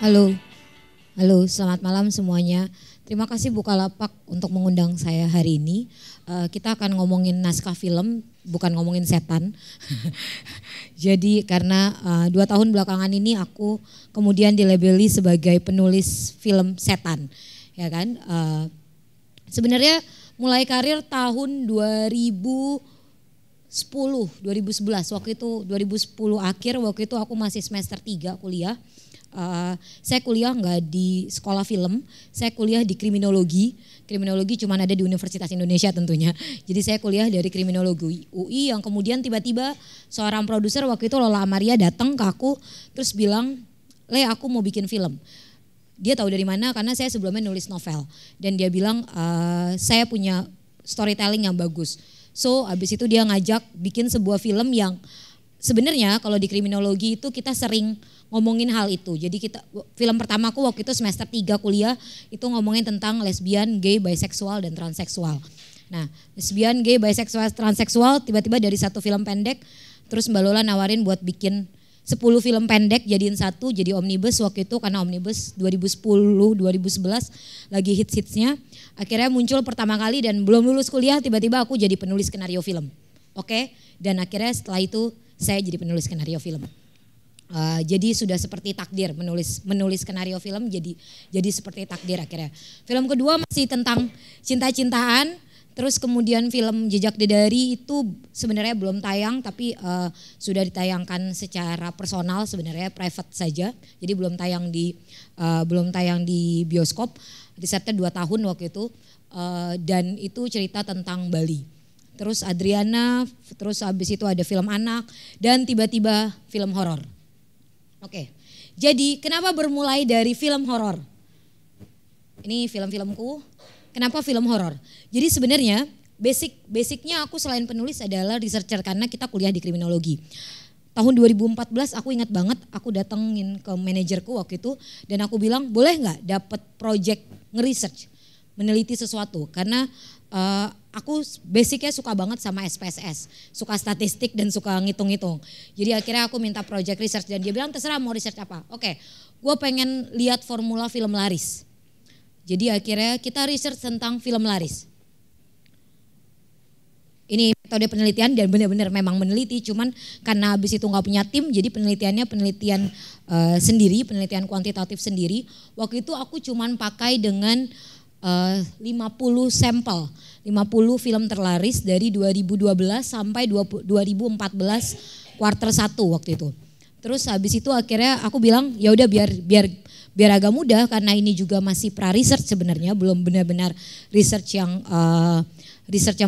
Halo, halo, selamat malam semuanya. Terima kasih Bukalapak untuk mengundang saya hari ini. Kita akan ngomongin naskah film, bukan ngomongin setan. Jadi karena 2 tahun belakangan ini aku kemudian dilabeli sebagai penulis film setan, ya kan? Sebenarnya mulai karir tahun 2011, waktu itu 2010 akhir, waktu itu aku masih semester 3 kuliah. Saya kuliah nggak di sekolah film, saya kuliah di kriminologi. Kriminologi cuma ada di Universitas Indonesia tentunya. Jadi saya kuliah dari kriminologi UI yang kemudian tiba-tiba seorang produser waktu itu Lola Amaria datang ke aku terus bilang, "Le, aku mau bikin film." Dia tahu dari mana karena saya sebelumnya nulis novel dan dia bilang saya punya storytelling yang bagus. So abis itu dia ngajak bikin sebuah film yang sebenarnya kalau di kriminologi itu kita sering ngomongin hal itu. Jadi film pertamaku waktu itu semester 3 kuliah itu ngomongin tentang lesbian, gay, biseksual dan transseksual. Nah, lesbian, gay, biseksual, transseksual tiba-tiba dari satu film pendek terus Mbak Lola nawarin buat bikin 10 film pendek jadiin satu jadi omnibus waktu itu karena omnibus 2010-2011 lagi hits-hitsnya. Akhirnya muncul pertama kali dan belum lulus kuliah tiba-tiba aku jadi penulis skenario film. Oke? Dan akhirnya setelah itu saya jadi penulis skenario film. Jadi sudah seperti takdir menulis skenario film jadi seperti takdir akhirnya. Film kedua masih tentang cinta-cintaan, terus kemudian film Jejak Dedari itu sebenarnya belum tayang tapi sudah ditayangkan secara personal sebenarnya private saja. Jadi belum tayang di bioskop. Risetnya 2 tahun waktu itu dan itu cerita tentang Bali. Terus Adriana, terus habis itu ada film anak dan tiba-tiba film horor. Oke, jadi kenapa bermulai dari film horor? Ini film-filmku, kenapa film horor? Jadi sebenarnya basicnya aku selain penulis adalah researcher karena kita kuliah di kriminologi. Tahun 2014 aku ingat banget aku datengin ke manajerku waktu itu dan aku bilang boleh nggak dapat project nge-research, meneliti sesuatu karena aku basicnya suka banget sama SPSS, suka statistik dan suka ngitung-ngitung. Jadi akhirnya aku minta project research dan dia bilang terserah mau research apa. Oke, gue pengen lihat formula film laris. Jadi akhirnya kita research tentang film laris. Ini metode penelitian dan benar-benar memang meneliti, cuman karena habis itu nggak punya tim, jadi penelitiannya penelitian sendiri, penelitian kuantitatif sendiri. Waktu itu aku cuman pakai dengan 50 sampel, 50 film terlaris dari 2012 sampai 2014 kuarter 1 waktu itu. Terus habis itu akhirnya aku bilang ya udah biar agak mudah karena ini juga masih pra research sebenarnya, belum benar-benar research yang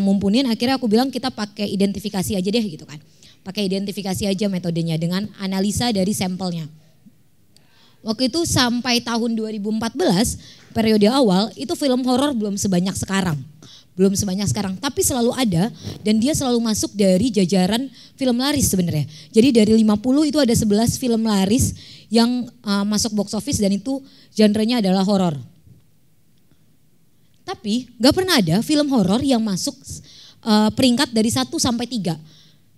mumpunin. Akhirnya aku bilang kita pakai identifikasi aja deh gitu kan. Pakai identifikasi aja metodenya dengan analisa dari sampelnya. Waktu itu sampai tahun 2014 periode awal itu film horor belum sebanyak sekarang. Tapi selalu ada dan dia selalu masuk dari jajaran film laris sebenarnya. Jadi dari 50 itu ada 11 film laris yang masuk box office dan itu genrenya adalah horor. Tapi gak pernah ada film horor yang masuk peringkat dari 1 sampai 3.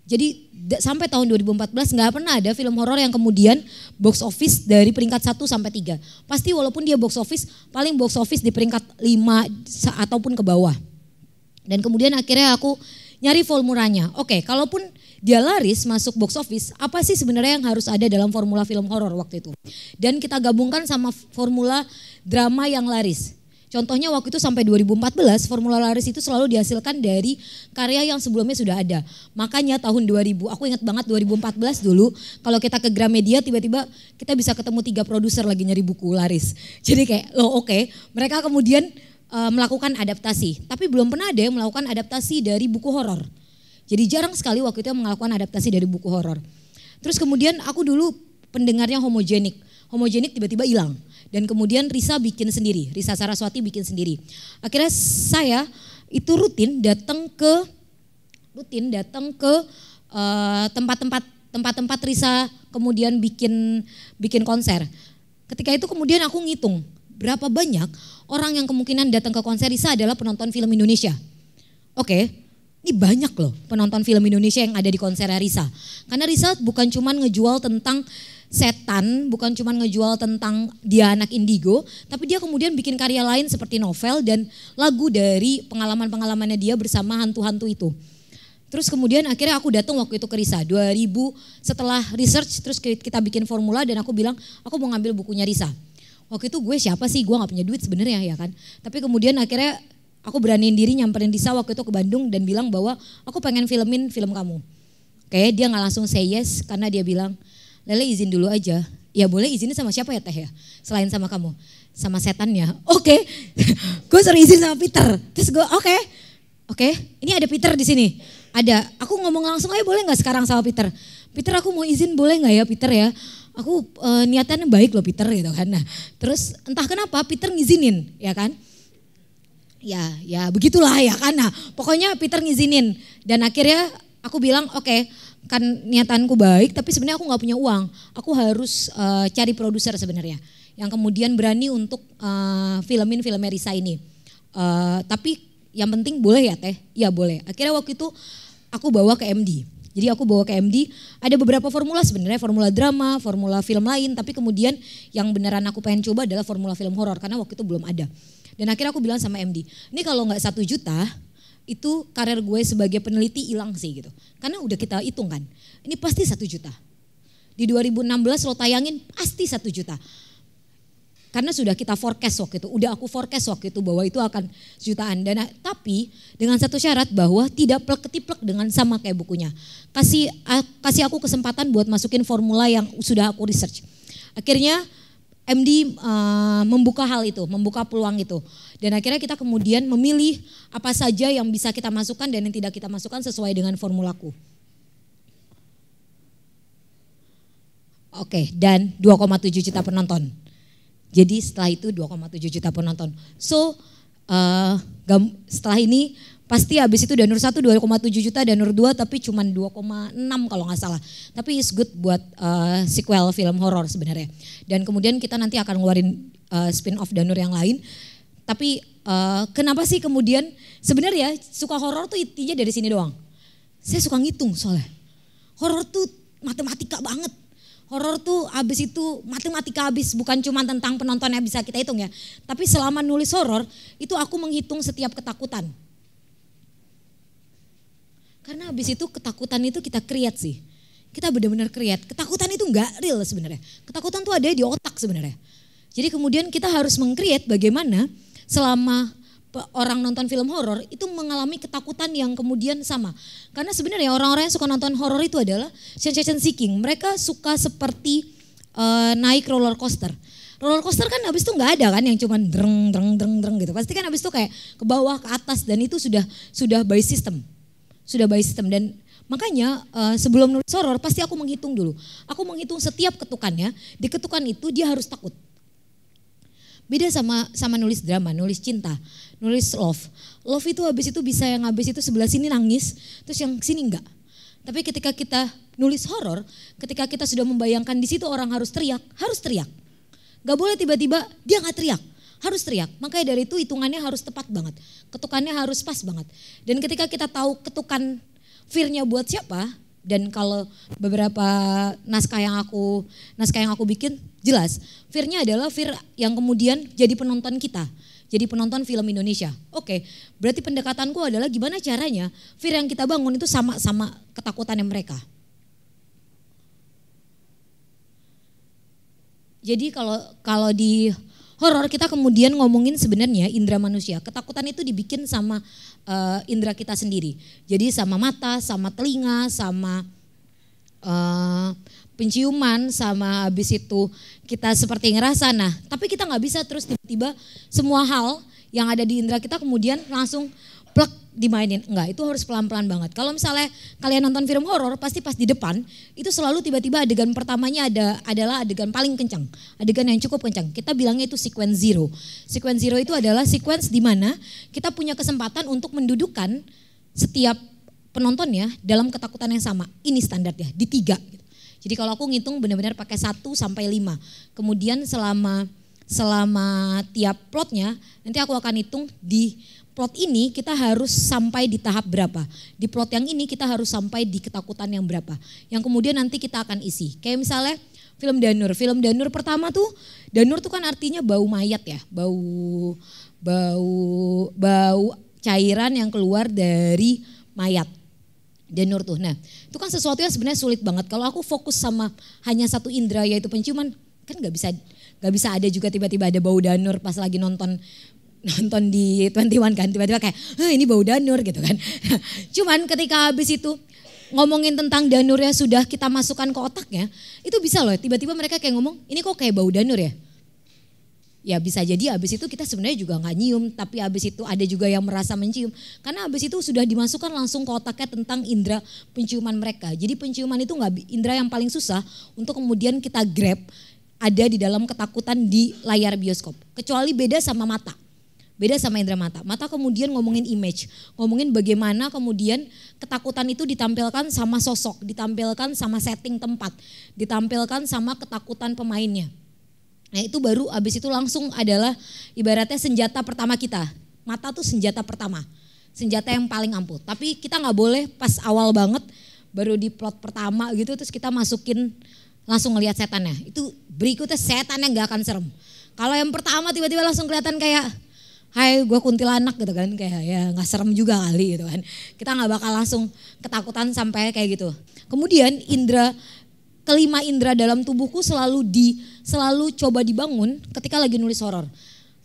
Jadi sampai tahun 2014 gak pernah ada film horor yang kemudian box office dari peringkat 1 sampai 3. Pasti walaupun dia box office, paling box office di peringkat 5 ataupun ke bawah. Dan kemudian akhirnya aku nyari formulanya. Oke, kalaupun dia laris masuk box office, apa sih sebenarnya yang harus ada dalam formula film horor waktu itu? Dan kita gabungkan sama formula drama yang laris. Contohnya waktu itu sampai 2014 formula laris itu selalu dihasilkan dari karya yang sebelumnya sudah ada. Makanya tahun 2000, aku ingat banget 2014 dulu kalau kita ke Gramedia tiba-tiba kita bisa ketemu 3 produser lagi nyari buku laris. Jadi kayak oke, mereka kemudian melakukan adaptasi. Tapi belum pernah ada yang melakukan adaptasi dari buku horor. Jadi jarang sekali waktu itu yang melakukan adaptasi dari buku horor. Terus kemudian aku dulu pendengarnya homogenik. Homogenik tiba-tiba hilang. Dan kemudian Risa bikin sendiri, Risa Saraswati bikin sendiri. Akhirnya saya itu rutin datang ke tempat-tempat Risa kemudian bikin konser. Ketika itu kemudian aku ngitung berapa banyak orang yang kemungkinan datang ke konser Risa adalah penonton film Indonesia. Oke, ini banyak loh penonton film Indonesia yang ada di konser Risa. Karena Risa bukan cuma ngejual tentang setan, bukan cuma ngejual tentang dia anak indigo, tapi dia kemudian bikin karya lain seperti novel dan lagu dari pengalaman-pengalamannya dia bersama hantu-hantu itu. Terus kemudian akhirnya aku datang waktu itu ke Risa, 2000 setelah research terus kita bikin formula dan aku bilang aku mau ngambil bukunya Risa. Waktu itu gue siapa sih, gue gak punya duit sebenarnya ya kan. Tapi kemudian akhirnya aku beraniin diri nyamperin Risa waktu itu ke Bandung dan bilang bahwa aku pengen filmin film kamu. Oke, dia gak langsung say yes karena dia bilang, Lele izin dulu aja. Ya boleh izinnya sama siapa ya Teh ya? Selain sama kamu. Sama setannya. Oke. Gue suruh izin sama Peter. Terus gue oke. Ini ada Peter di sini. Ada. Aku ngomong langsung aja boleh gak sekarang sama Peter? Peter aku mau izin boleh gak ya Peter ya? Aku niatannya baik loh Peter gitu kan. Nah, terus entah kenapa Peter ngizinin ya kan. Ya begitulah ya kan. Nah, pokoknya Peter ngizinin. Dan akhirnya aku bilang oke, kan niatanku baik tapi sebenarnya aku gak punya uang. Aku harus cari produser sebenarnya yang kemudian berani untuk filmin filmnya Risa ini. Tapi yang penting boleh ya Teh? Ya boleh. Akhirnya waktu itu aku bawa ke MD. Jadi aku bawa ke MD, ada beberapa formula sebenarnya, formula drama, formula film lain, tapi kemudian yang beneran aku pengen coba adalah formula film horor karena waktu itu belum ada. Dan akhirnya aku bilang sama MD, ini kalau gak 1 juta, itu karir gue sebagai peneliti hilang sih gitu. Karena udah kita hitung kan, ini pasti 1 juta. Di 2016 lo tayangin pasti 1 juta. Karena sudah kita forecast waktu itu, udah aku forecast waktu itu bahwa itu akan jutaan. Dan tapi dengan satu syarat bahwa tidak plek-ketiplek dengan sama kayak bukunya. Kasih aku kesempatan buat masukin formula yang sudah aku research. Akhirnya MD membuka hal itu, membuka peluang itu. Dan akhirnya kita kemudian memilih apa saja yang bisa kita masukkan dan yang tidak kita masukkan sesuai dengan formulaku. Oke, dan 2,7 juta penonton. Jadi setelah itu 2,7 juta penonton. So setelah ini pasti habis itu Danur 1 2,7 juta, Danur 2 tapi cuma 2,6 kalau nggak salah. Tapi it's good buat sequel film horor sebenarnya. Dan kemudian kita nanti akan ngeluarin spin-off Danur yang lain. Tapi kenapa sih kemudian sebenarnya suka horor tuh intinya dari sini doang. Saya suka ngitung soalnya. Horor tuh matematika banget. Horor tuh abis itu matematika abis, bukan cuma tentang penontonnya bisa kita hitung ya. Tapi selama nulis horor itu aku menghitung setiap ketakutan. Karena abis itu ketakutan itu kita create sih. Kita benar-benar create. Ketakutan itu enggak real sebenarnya. Ketakutan tuh ada di otak sebenarnya. Jadi kemudian kita harus meng-create bagaimana selama orang nonton film horor itu mengalami ketakutan yang kemudian sama. Karena sebenarnya orang-orang yang suka nonton horor itu adalah sensation seeking. Mereka suka seperti naik roller coaster. Roller coaster kan habis itu nggak ada kan yang cuman dreng gitu. Pasti kan habis itu kayak ke bawah, ke atas dan itu sudah by system. Sudah by system dan makanya sebelum nulis horor pasti aku menghitung dulu. Aku menghitung setiap ketukannya. Di ketukan itu dia harus takut. Beda sama nulis drama, nulis cinta, nulis love. Love itu habis itu bisa yang habis itu sebelah sini nangis, terus yang sini enggak. Tapi ketika kita nulis horor, ketika kita sudah membayangkan di situ orang harus teriak, Gak boleh tiba-tiba dia gak teriak, harus teriak. Makanya dari itu hitungannya harus tepat banget, ketukannya harus pas banget. Dan ketika kita tahu ketukan fear-nya buat siapa, dan kalau beberapa naskah yang aku bikin jelas, fear-nya adalah fear yang kemudian jadi penonton kita, jadi penonton film Indonesia. Oke, berarti pendekatanku adalah gimana caranya fear yang kita bangun itu sama ketakutannya mereka. Jadi kalau di horor kita kemudian ngomongin sebenarnya indera manusia. Ketakutan itu dibikin sama indera kita sendiri. Jadi sama mata, sama telinga, sama penciuman, sama habis itu kita seperti ngerasa. Nah, tapi kita nggak bisa terus tiba-tiba semua hal yang ada di indera kita kemudian langsung plek dimainin. Enggak, itu harus pelan-pelan banget. Kalau misalnya kalian nonton film horor pasti pas di depan itu selalu tiba-tiba adegan pertamanya adalah adegan paling kencang. Adegan yang cukup kencang. Kita bilangnya itu sequence zero. Sequence zero itu adalah sequence di mana kita punya kesempatan untuk mendudukkan setiap penontonnya dalam ketakutan yang sama. Ini standarnya di 3. Jadi kalau aku ngitung benar-benar pakai 1 sampai 5. Kemudian selama tiap plotnya nanti aku akan hitung di plot ini kita harus sampai di tahap berapa. Di plot yang ini kita harus sampai di ketakutan yang berapa. Yang kemudian nanti kita akan isi. Kayak misalnya Film Danur. Film Danur pertama tuh, Danur tuh kan artinya bau mayat ya, bau cairan yang keluar dari mayat. Danur tuh. Nah, itu kan sesuatu yang sebenarnya sulit banget. Kalau aku fokus sama hanya satu indera yaitu penciuman, kan nggak bisa ada juga tiba-tiba ada bau Danur pas lagi nonton di 21 kan, tiba-tiba kayak ini bau Danur gitu kan. Cuman ketika habis itu ngomongin tentang Danur ya sudah kita masukkan ke otaknya, itu bisa loh tiba-tiba mereka kayak ngomong ini kok kayak bau Danur ya. Ya bisa jadi habis itu kita sebenarnya juga nggak nyium, tapi habis itu ada juga yang merasa mencium. Karena habis itu sudah dimasukkan langsung ke otaknya tentang indera penciuman mereka. Jadi penciuman itu nggak indera yang paling susah untuk kemudian kita grab ada di dalam ketakutan di layar bioskop. Kecuali beda sama mata. Beda sama indera mata. Mata kemudian ngomongin image, ngomongin bagaimana kemudian ketakutan itu ditampilkan sama sosok, ditampilkan sama setting tempat, ditampilkan sama ketakutan pemainnya. Nah itu baru abis itu langsung adalah ibaratnya senjata pertama kita. Mata tuh senjata pertama, senjata yang paling ampuh. Tapi kita gak boleh pas awal banget, baru di plot pertama gitu terus kita masukin langsung ngelihat setannya. Itu berikutnya setannya gak akan serem. Kalau yang pertama tiba-tiba langsung kelihatan kayak hai gue kuntilanak gitu kan, kayak ya gak serem juga kali gitu kan. Kita gak bakal langsung ketakutan sampai kayak gitu. Kemudian kelima indera dalam tubuhku selalu coba dibangun ketika lagi nulis horor.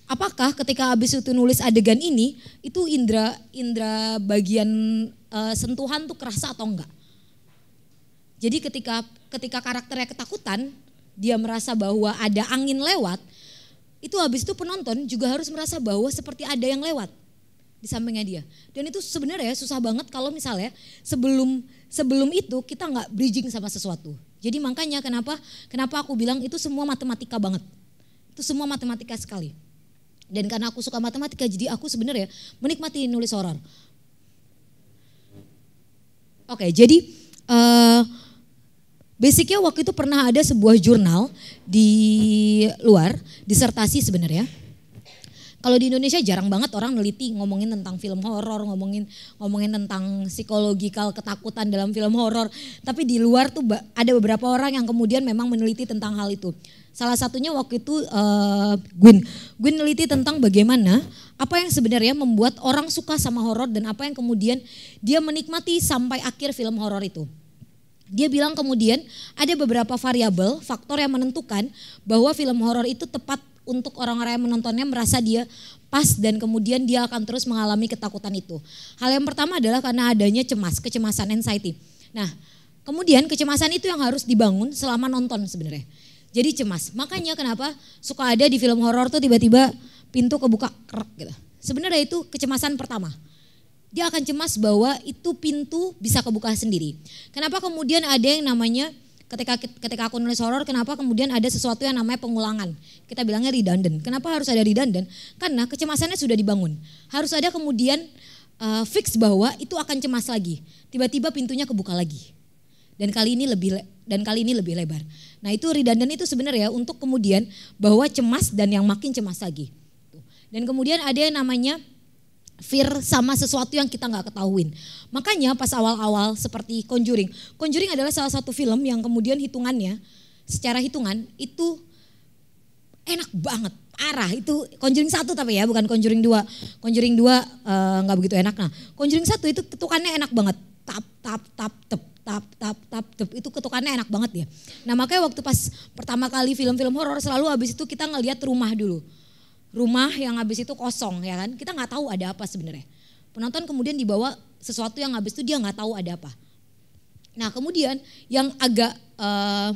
Apakah ketika habis itu nulis adegan ini, itu indera bagian sentuhan tuh kerasa atau enggak? Jadi ketika karakternya ketakutan, dia merasa bahwa ada angin lewat, itu habis itu penonton juga harus merasa bahwa seperti ada yang lewat di sampingnya dia. Dan itu sebenarnya susah banget kalau misalnya sebelum itu kita nggak bridging sama sesuatu. Jadi makanya kenapa aku bilang itu semua matematika banget. Itu semua matematika sekali. Dan karena aku suka matematika, jadi aku sebenarnya menikmati nulis horor. Oke, jadi basicnya waktu itu pernah ada sebuah jurnal di luar, disertasi sebenarnya. Kalau di Indonesia jarang banget orang neliti ngomongin tentang film horor, ngomongin tentang psikologikal ketakutan dalam film horor. Tapi di luar tuh ada beberapa orang yang kemudian memang meneliti tentang hal itu. Salah satunya waktu itu Gwyn neliti tentang bagaimana apa yang sebenarnya membuat orang suka sama horor dan apa yang kemudian dia menikmati sampai akhir film horor itu. Dia bilang kemudian ada beberapa variabel, faktor yang menentukan bahwa film horor itu tepat untuk orang-orang yang menontonnya merasa dia pas dan kemudian dia akan terus mengalami ketakutan itu. Hal yang pertama adalah karena adanya kecemasan, anxiety. Nah, kemudian kecemasan itu yang harus dibangun selama nonton sebenarnya. Jadi cemas. Makanya kenapa suka ada di film horor tuh tiba-tiba pintu kebuka krek gitu. Sebenarnya itu kecemasan pertama. Dia akan cemas bahwa itu pintu bisa kebuka sendiri. Kenapa kemudian ada yang namanya ketika aku nulis horor, kenapa kemudian ada sesuatu yang namanya pengulangan. Kita bilangnya redundant. Kenapa harus ada redundant? Karena kecemasannya sudah dibangun. Harus ada kemudian fix bahwa itu akan cemas lagi. Tiba-tiba pintunya kebuka lagi. Dan kali ini lebih lebar. Nah itu redundant itu sebenarnya untuk kemudian bahwa cemas dan yang makin cemas lagi. Dan kemudian ada yang namanya fear sama sesuatu yang kita nggak ketahuin. Makanya pas awal-awal seperti Conjuring. Conjuring adalah salah satu film yang kemudian secara hitungan itu enak banget, parah. Itu Conjuring 1 tapi ya, bukan Conjuring 2. Conjuring 2 nggak begitu enak. Nah, Conjuring 1 itu ketukannya enak banget. Tap tap tap tep tap tap tap tep, itu ketukannya enak banget ya. Nah, makanya waktu pas pertama kali film-film horor selalu habis itu kita ngelihat rumah dulu. Rumah yang habis itu kosong ya kan, kita nggak tahu ada apa sebenarnya. Penonton kemudian dibawa sesuatu yang habis itu dia nggak tahu ada apa. Nah kemudian yang agak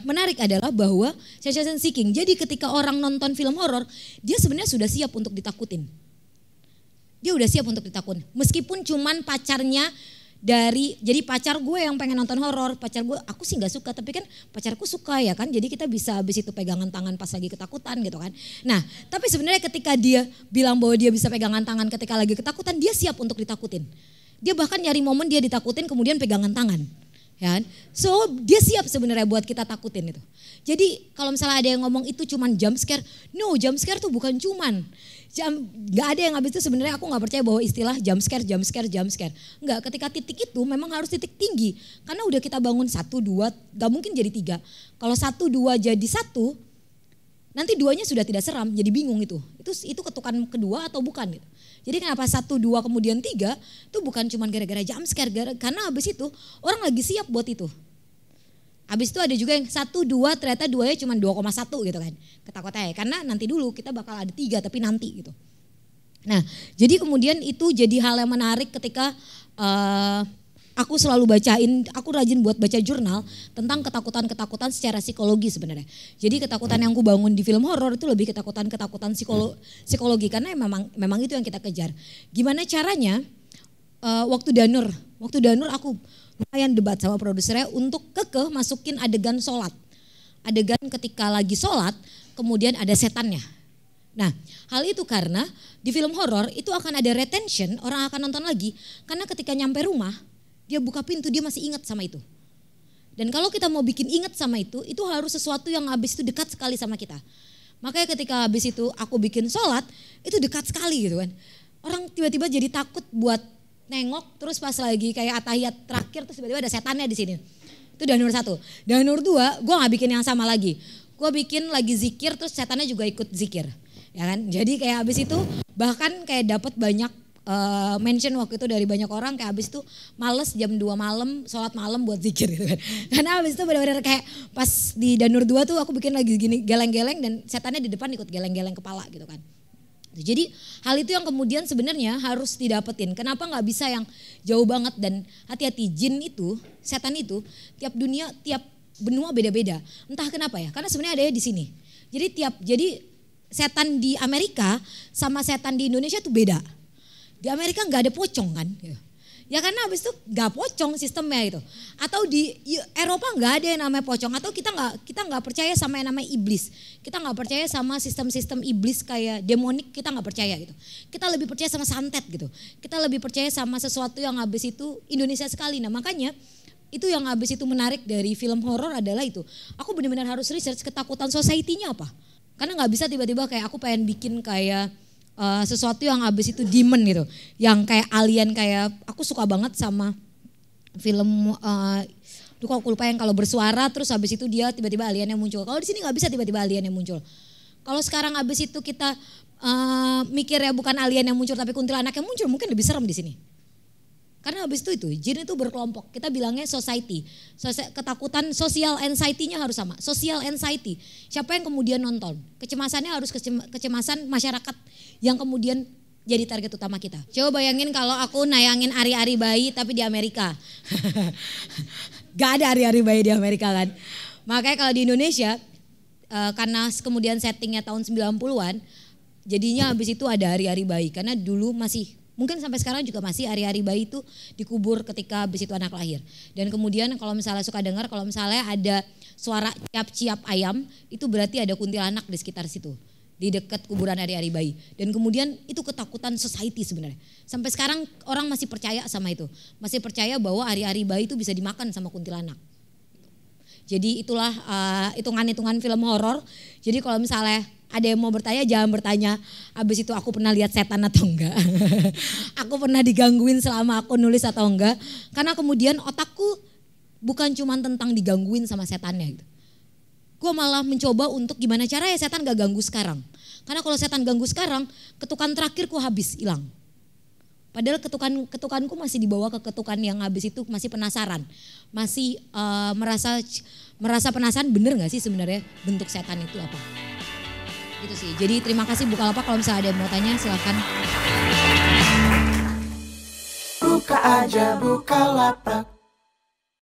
menarik adalah bahwa sensation seeking. Jadi ketika orang nonton film horor, dia sebenarnya sudah siap untuk ditakutin. Dia udah siap untuk ditakutin. Meskipun cuman pacarnya jadi pacar gue yang pengen nonton horor, pacar gue, aku sih nggak suka, tapi kan pacarku suka ya kan, jadi kita bisa habis itu pegangan tangan pas lagi ketakutan gitu kan. Nah, tapi sebenarnya ketika dia bilang bahwa dia bisa pegangan tangan ketika lagi ketakutan, dia siap untuk ditakutin. Dia bahkan nyari momen dia ditakutin kemudian pegangan tangan. Ya kan? So dia siap sebenarnya buat kita takutin itu. Jadi kalau misalnya ada yang ngomong itu cuman jump scare, no, jump scare tuh bukan cuman. Gak ada yang habis itu sebenarnya, aku gak percaya bahwa istilah jump scare. Enggak, ketika titik itu memang harus titik tinggi. Karena udah kita bangun 1, 2, gak mungkin jadi 3. Kalau 1, 2 jadi 1, nanti 2-nya sudah tidak seram, jadi bingung itu. Itu ketukan kedua atau bukan gitu. Jadi kenapa 1, 2 kemudian 3 itu bukan cuma gara-gara jump scare, karena habis itu orang lagi siap buat itu. Habis itu ada juga yang 1, 2 ternyata 2-nya cuma 2,1 gitu kan. Ketakutannya karena nanti dulu kita bakal ada 3 tapi nanti gitu. Nah jadi kemudian itu jadi hal yang menarik ketika aku selalu aku rajin buat baca jurnal tentang ketakutan-ketakutan secara psikologi sebenarnya. Jadi ketakutan yang aku bangun di film horor itu lebih ketakutan psikologi karena memang itu yang kita kejar. Gimana caranya waktu Danur aku lumayan debat sama produsernya untuk kekeh masukin adegan sholat. Adegan ketika lagi sholat kemudian ada setannya. Nah hal itu karena di film horor itu akan ada retention, orang akan nonton lagi. Karena ketika nyampe rumah dia buka pintu dia masih ingat sama itu. Dan kalau kita mau bikin ingat sama itu harus sesuatu yang habis itu dekat sekali sama kita. Makanya ketika habis itu aku bikin sholat itu dekat sekali gitu kan. Orang tiba-tiba jadi takut buat nengok terus pas lagi kayak atahiyat terakhir terus tiba-tiba ada setannya di sini. Itu Danur 1. Danur 2 gue gak bikin yang sama lagi. Gue bikin lagi zikir terus setannya juga ikut zikir. Ya kan? Jadi kayak habis itu bahkan kayak dapat banyak mention waktu itu dari banyak orang kayak habis itu males jam 2 malam sholat malam buat zikir gitu kan. Karena habis itu benar-benar kayak pas di Danur 2 tuh aku bikin lagi gini geleng-geleng dan setannya di depan ikut geleng-geleng kepala gitu kan. Jadi hal itu yang kemudian sebenarnya harus didapetin. Kenapa nggak bisa yang jauh banget dan hati-hati jin itu, setan itu tiap benua beda-beda. Entah kenapa ya, karena sebenarnya ada di sini. Jadi setan di Amerika sama setan di Indonesia tuh beda. Di Amerika nggak ada pocong kan. Ya karena habis itu gak pocong sistemnya itu. Atau di Eropa gak ada yang namanya pocong. Atau kita nggak percaya sama yang namanya iblis. Kita nggak percaya sama sistem-sistem iblis kayak demonik, kita nggak percaya gitu. Kita lebih percaya sama santet gitu. Kita lebih percaya sama sesuatu yang habis itu Indonesia sekali. Nah makanya itu yang habis itu menarik dari film horor adalah itu. Aku benar-benar harus research ketakutan society-nya apa. Karena gak bisa tiba-tiba kayak aku pengen bikin kayak sesuatu yang habis itu demon gitu, yang kayak alien. Kayak aku suka banget sama film aku lupa yang kalau bersuara terus habis itu dia tiba-tiba aliennya muncul. Kalau di sini nggak bisa tiba-tiba aliennya muncul. Kalau sekarang habis itu kita mikirnya bukan alien yang muncul tapi kuntilanak yang muncul, mungkin lebih serem di sini. Karena habis itu jin itu berkelompok. Kita bilangnya society. Ketakutan social anxiety-nya harus sama. Social anxiety. Siapa yang kemudian nonton? Kecemasannya harus kecemasan masyarakat yang kemudian jadi target utama kita. Coba bayangin kalau aku nayangin Ari-Ari bayi tapi di Amerika. Gak ada Ari-Ari bayi di Amerika kan. Makanya kalau di Indonesia karena kemudian settingnya tahun 90-an, jadinya habis itu ada Ari-Ari bayi. Karena dulu mungkin sampai sekarang juga masih Ari-Ari bayi itu dikubur ketika habis itu anak lahir. Dan kemudian kalau misalnya suka dengar kalau misalnya ada suara ciap-ciap ayam itu berarti ada kuntilanak di sekitar situ. Di dekat kuburan Ari-Ari bayi. Dan kemudian itu ketakutan society sebenarnya. Sampai sekarang orang masih percaya sama itu. Masih percaya bahwa Ari-Ari bayi itu bisa dimakan sama kuntilanak. Jadi itulah hitungan-hitungan film horor. Jadi kalau misalnya ada yang mau bertanya jangan bertanya habis itu aku pernah lihat setan atau enggak. Aku pernah digangguin selama aku nulis atau enggak. Karena kemudian otakku bukan cuma tentang digangguin sama setannya gitu. Gue malah mencoba untuk gimana caranya setan gak ganggu sekarang. Karena kalau setan ganggu sekarang ketukan terakhirku habis hilang. Padahal ketukanku masih dibawa ke ketukan yang habis itu masih penasaran. Masih merasa penasaran bener gak sih sebenarnya bentuk setan itu apa. Gitu sih. Jadi terima kasih Bukalapak, kalau misalnya ada yang mau tanya silakan. Buka aja Bukalapak.